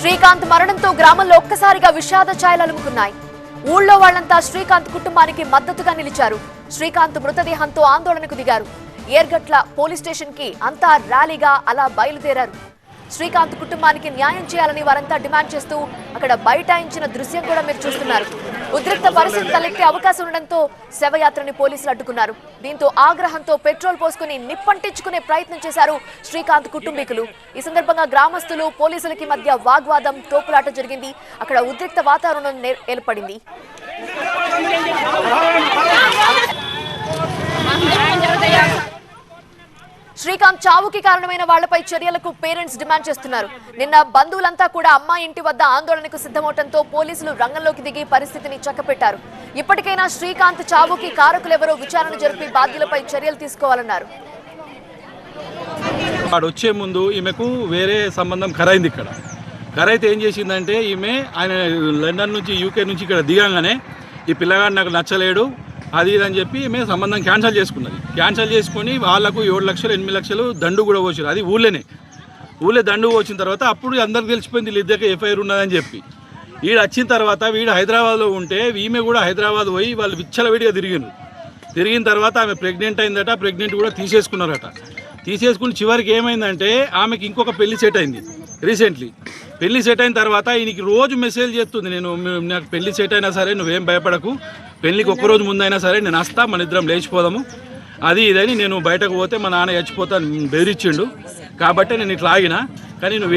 శ్రీకాంత్ మరణంతో గ్రామంలో ఒక్కసారిగా విషాద ఛాయలు అలుముకున్నాయి. ఊళ్ళో వాళ్లంతా శ్రీకాంత్ కుటుంబానికి మద్దతుగా నిలిచారు. శ్రీకాంత్ మృతదేహంతో ఆందోళనకు దిగారు. ఏర్గట్ల పోలీస్ స్టేషన్ కి అంతా ర్యాలీగా అలా బయలుదేరారు. శ్రీకాంత్ కుటుంబానికి న్యాయం చేయాలని వారంతా డిమాండ్ చేస్తూ అక్కడ బైఠాయించిన దృశ్యం కూడా మీరు చూస్తున్నారు. ఉద్రిక్త పరిస్థితి తలెత్తే అవకాశం ఉండడంతో శవయాత్రని పోలీసులు అడ్డుకున్నారు. దీంతో ఆగ్రహంతో పెట్రోల్ పోసుకుని నిప్పంటించుకునే ప్రయత్నం చేశారు శ్రీకాంత్ కుటుంబీకులు. ఈ సందర్భంగా గ్రామస్తులు పోలీసులకి మధ్య వాగ్వాదం, తోపులాట జరిగింది. అక్కడ ఉద్రిక్త వాతావరణం ఏర్పడింది. శ్రీకాంత్ చావుకి కారణమైన వాళ్లపై చర్యలకు పేరెంట్స్ డిమాండ్ చేస్తున్నారు. నిన్న బంధువులంతా కూడా అమ్మాయి ఇంటి వద్ద ఆందోళనకు సిద్ధమవడంతో పోలీసులు రంగంలోకి దిగి పరిస్థితిని చక్కపెట్టారు. ఇప్పటికైనా శ్రీకాంత్ చావుకి కారకులెవరో విచారణ జరిపి బాధ్యులపై చర్యలు తీసుకోవాలన్నారు. వచ్చే ముందు ఈమెకు వేరే సంబంధం ఖరైంది. ఇక్కడ ఖరైతే ఏం చేసిందంటే ఈమె ఆయన లండన్ నుంచి యూకే నుంచి ఇక్కడ దిగంగానే ఈ పిల్లగాడు నాకు నచ్చలేడు అది ఇదని చెప్పి మేము సంబంధం క్యాన్సిల్ చేసుకున్నది. క్యాన్సిల్ చేసుకొని వాళ్ళకు 7 లక్షలు 8 లక్షలు దండు కూడా పోసారు. అది ఊళ్ళో దండు పోసిన తర్వాత అప్పుడు అందరికి తెలిసిపోయింది వీళ్ళిద్దరికి ఎఫ్ఐఆర్ ఉన్నదని చెప్పి. వీడు వచ్చిన తర్వాత వీడు హైదరాబాద్లో ఉంటే ఈమె కూడా హైదరాబాద్ పోయి వాళ్ళు విచ్చలవిడిగా తిరిగిన తర్వాత ఆమె ప్రెగ్నెంట్ అయిందట. ప్రెగ్నెంట్ కూడా తీసేసుకున్నారట. తీసేసుకుని చివరికి ఏమైందంటే ఆమెకి ఇంకొక పెళ్లి సెట్ అయింది రీసెంట్లీ. పెళ్లి సెట్ అయిన తర్వాత ఈయనకి రోజు మెసేజ్ చేస్తుంది, నాకు పెళ్లి సెట్ అయినా సరే నువ్వేం భయపడకు, పెళ్లికి ఒక్కరోజు ముందైనా సరే నేను వస్తా, మన ఇద్దరం లేచిపోదాము, అది ఇదని నేను బయటకు పోతే మా నాన్న చచ్చిపోతాను బెదిరించిండు కాబట్టి నేను ఇట్లా ఆగిన. కానీ నువ్వు